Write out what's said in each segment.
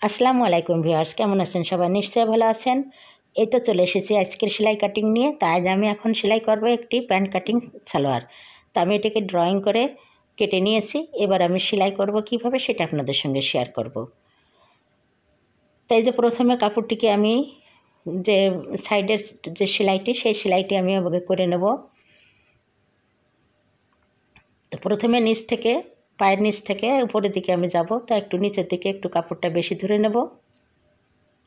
আসসালামু আলাইকুম ভিউয়ার্স, কেমন আছেন সবাই? নিশ্চয়ই ভালো আছেন। এই তো চলে এসেছি আজকের সেলাই কাটিং নিয়ে। তাই আজ আমি এখন সেলাই করব একটি প্যান্ট কাটিং সালোয়ার। তো আমি এটাকে ড্রয়িং করে কেটে নিয়েছি। এবার আমি সেলাই করব কিভাবে সেটা আপনাদের সঙ্গে শেয়ার করব। তাই যে প্রথমে কাপড়টিকে আমি যে সাইডের যে সেলাইটি, সেই সেলাইটি আমি আগে করে নেব। তো প্রথমে নিচ থেকে, পায়ের নিচ থেকে উপরের দিকে আমি যাব। তো একটু নিচের দিকে একটু কাপড়টা বেশি ধরে নেব,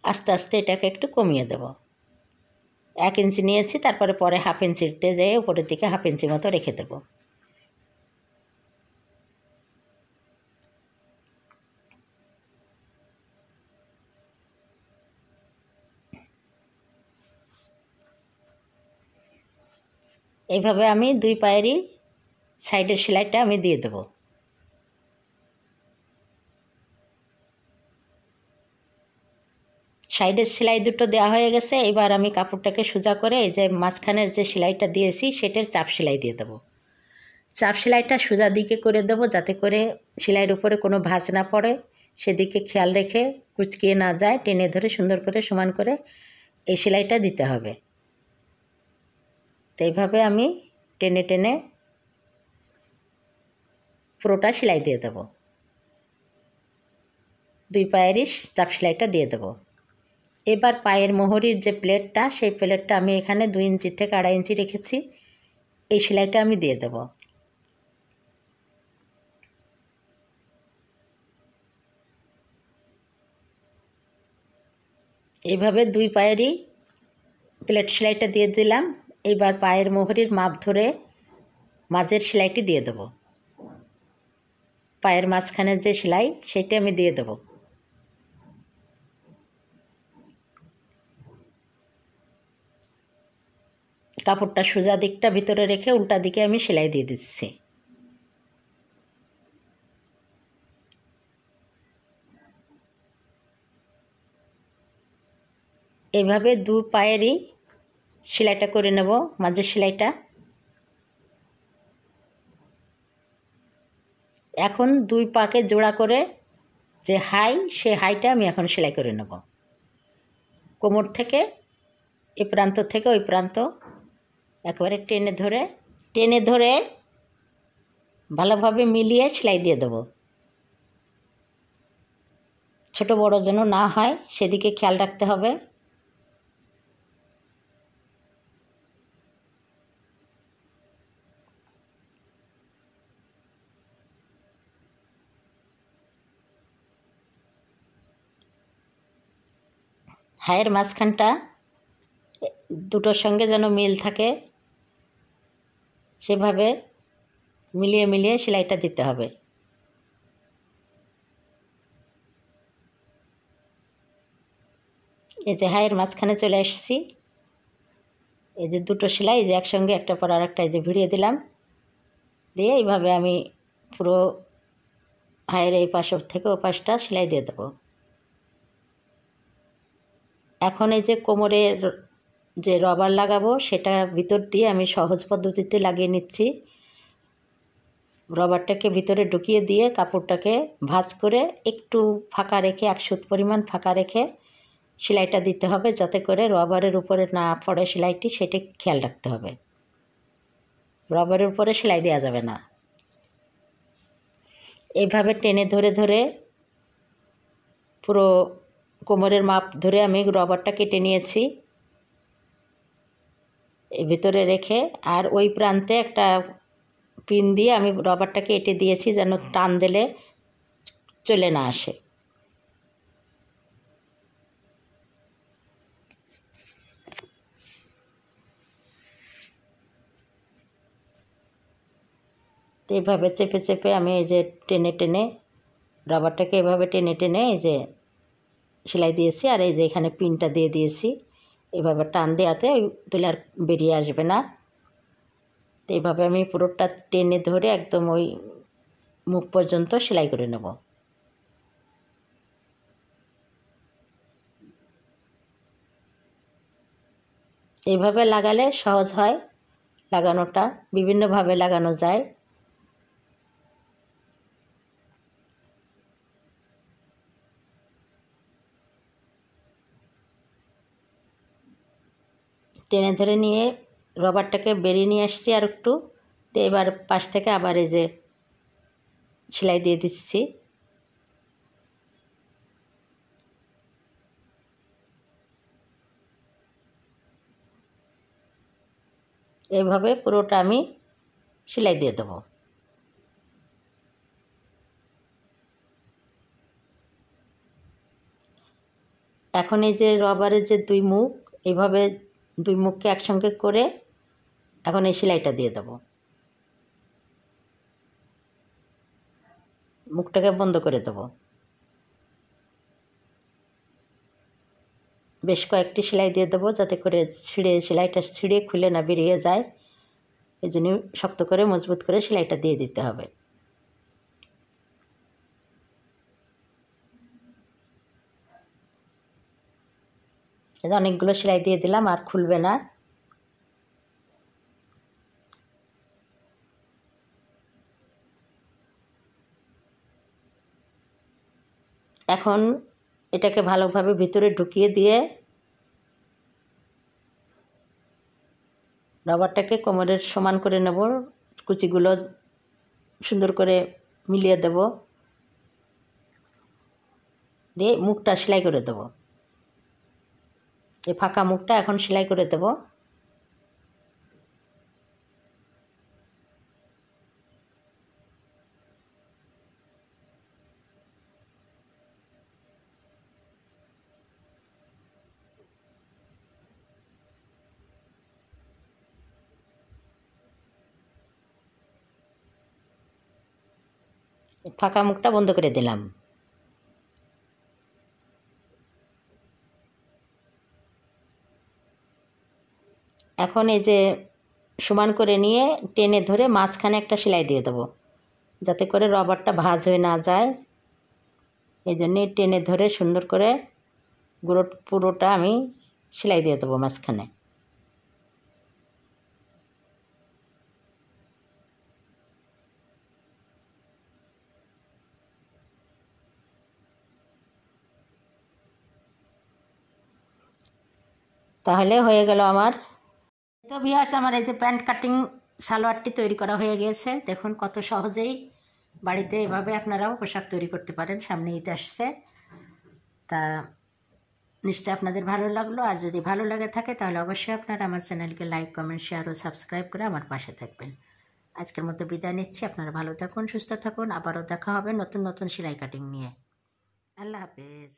আস্তে আস্তে এটাকে একটু কমিয়ে দেব। 1 ইঞ্চি নিয়েছি, তারপরে পরে হাফ ইঞ্চিতে যেয়ে উপরের দিকে হাফ ইঞ্চি মতো রেখে দেব। এইভাবে আমি দুই পায়েরই সাইডের সেলাইটা আমি দিয়ে দেব। সাইডের সেলাই দুটো দেওয়া হয়ে গেছে। এবার আমি কাপড়টাকে সোজা করে এই যে মাঝখানের যে সেলাইটা দিয়েছি সেটার চাপ সেলাই দিয়ে দেবো। চাপ সেলাইটা সোজা দিকে করে দেবো, যাতে করে সেলাইয়ের উপরে কোনো ভাঁজ না পড়ে, সেদিকে খেয়াল রেখে কুচকিয়ে না যায়। টেনে ধরে সুন্দর করে সমান করে এই সেলাইটা দিতে হবে। তো এইভাবে আমি টেনে টেনে পুরোটা সেলাই দিয়ে দেবো। দুই পায়েরই চাপ সেলাইটা দিয়ে দেবো। এবার পায়ের মোহরির যে প্লেটটা, সেই প্লেটটা আমি এখানে 2 ইঞ্চি থেকে 2.5 ইঞ্চি রেখেছি। এই সেলাইটা আমি দিয়ে দেব। এইভাবে দুই পায়েরই প্লেট সেলাইটা দিয়ে দিলাম। এবার পায়ের মোহরির মাপ ধরে মাঝের সেলাইটি দিয়ে দেব। পায়ের মাঝখানের যে সেলাই, সেটা আমি দিয়ে দেব। কাপড়টা সোজা দিকটা ভিতরে রেখে উল্টা দিকে আমি সেলাই দিয়ে দিচ্ছি। এইভাবে দু পায়েরই সেলাইটা করে নেব, মাঝের সেলাইটা। এখন দুই পাকে জোড়া করে যে হাই, সে হাইটা আমি এখন সেলাই করে নেব। কোমর থেকে এ প্রান্ত থেকে ওই প্রান্ত একবারে টেনে ধরে ভালোভাবে মিলিয়ে সেলাই দিয়ে দেব। ছোট বড় যেন না হয়, সেদিকে খেয়াল রাখতে হবে। হায়ের মাঝখানটা দুটোর সঙ্গে যেন মিল থাকে, সেভাবে মিলিয়ে মিলিয়ে সেলাইটা দিতে হবে। এই যে হায়ের মাঝখানে চলে এসেছি। এই যে দুটো সেলাই, যে একসঙ্গে একটা পর আর একটা এই যে ভিড়িয়ে দিলাম, দিয়ে এইভাবে আমি পুরো হায়ের এই পাশ থেকে ও পাশটা সেলাই দিয়ে দেবো। এখন এই যে কোমরের যে রবার লাগাবো, সেটা ভিতর দিয়ে আমি সহজ পদ্ধতিতে লাগিয়ে নিচ্ছি। রবারটাকে ভিতরে ঢুকিয়ে দিয়ে কাপড়টাকে ভাঁজ করে একটু ফাঁকা রেখে, 1 সুত পরিমাণ ফাঁকা রেখে সেলাইটা দিতে হবে, যাতে করে রবারের উপরে না পড়ে সেলাইটি, সেটা খেয়াল রাখতে হবে। রবারের উপরে সেলাই দেওয়া যাবে না। এইভাবে টেনে ধরে ধরে পুরো কোমরের মাপ ধরে আমি রবারটা কেটে নিয়েছি এর ভিতরে রেখে, আর ওই প্রান্তে একটা পিন দিয়ে আমি রবারটাকে এঁটে দিয়েছি, যেন টান দিলে চলে না আসে। তো এইভাবে চেপে চেপে আমি এই যে টেনে টেনে রবারটাকে এভাবে টেনে টেনে এই যে সেলাই দিয়েছি, আর এই যে এখানে পিনটা দিয়ে দিয়েছি। এভাবে টান দেওয়াতে তুলে আর বেরিয়ে আসবে না। তো এইভাবে আমি পুরোটা টেনে ধরে একদম ওই মুখ পর্যন্ত সেলাই করে নেব। এইভাবে লাগালে সহজ হয় লাগানোটা, বিভিন্নভাবে লাগানো যায়। টেনে ধরে নিয়ে রবারটাকে বেরিয়ে নিয়ে আসছি আর একটু। তো এবার পাশ থেকে আবার এই যে সেলাই দিয়ে দিচ্ছি। এইভাবে পুরোটা আমি সেলাই দিয়ে দেবো। এখন এই যে রবারের যে দুই মুখ, এইভাবে দুই মুখকে একসঙ্গে করে এখন এই সেলাইটা দিয়ে দেবো। মুখটাকে বন্ধ করে দেবো। বেশ কয়েকটি সেলাই দিয়ে দেবো যাতে করে সেলাইটা ছিঁড়ে খুলে না বেরিয়ে যায়। এই জন্য শক্ত করে মজবুত করে সেলাইটা দিয়ে দিতে হবে। অনেকগুলো সেলাই দিয়ে দিলাম, আর খুলবে না। এখন এটাকে ভালোভাবে ভিতরে ঢুকিয়ে দিয়ে রবারটাকে কোমরের সমান করে নেব, কুচিগুলো সুন্দর করে মিলিয়ে দেব, দিয়ে মুখটা সেলাই করে দেব। এই ফাঁকা মুখটা এখন সেলাই করে দেব। ফাঁকা মুখটা বন্ধ করে দিলাম। এখন এই যে সমান করে নিয়ে টেনে ধরে মাঝখানে একটা সেলাই দিয়ে দেবো, যাতে করে রবারটা ভাঁজ হয়ে না যায়। এই জন্যে টেনে ধরে সুন্দর করে পুরোটা আমি সেলাই দিয়ে দেবো মাঝখানে। তাহলে হয়ে গেল আমার। তো ভিউয়ার্স, আমার এই যে প্যান্ট কাটিং সালোয়ারটি তৈরি করা হয়ে গিয়েছে। দেখুন কত সহজেই বাড়িতে এভাবে আপনারাও পোশাক তৈরি করতে পারেন। সামনে ঈদ আসছে, তা নিশ্চয়ই আপনাদের ভালো লাগলো। আর যদি ভালো লাগে থাকে তাহলে অবশ্যই আপনারা আমার চ্যানেলকে লাইক, কমেন্ট, শেয়ার ও সাবস্ক্রাইব করে আমার পাশে থাকবেন। আজকের মতো বিদায় নিচ্ছি। আপনারা ভালো থাকুন, সুস্থ থাকুন। আবারও দেখা হবে নতুন নতুন সেলাই কাটিং নিয়ে। আল্লাহ হাফেজ।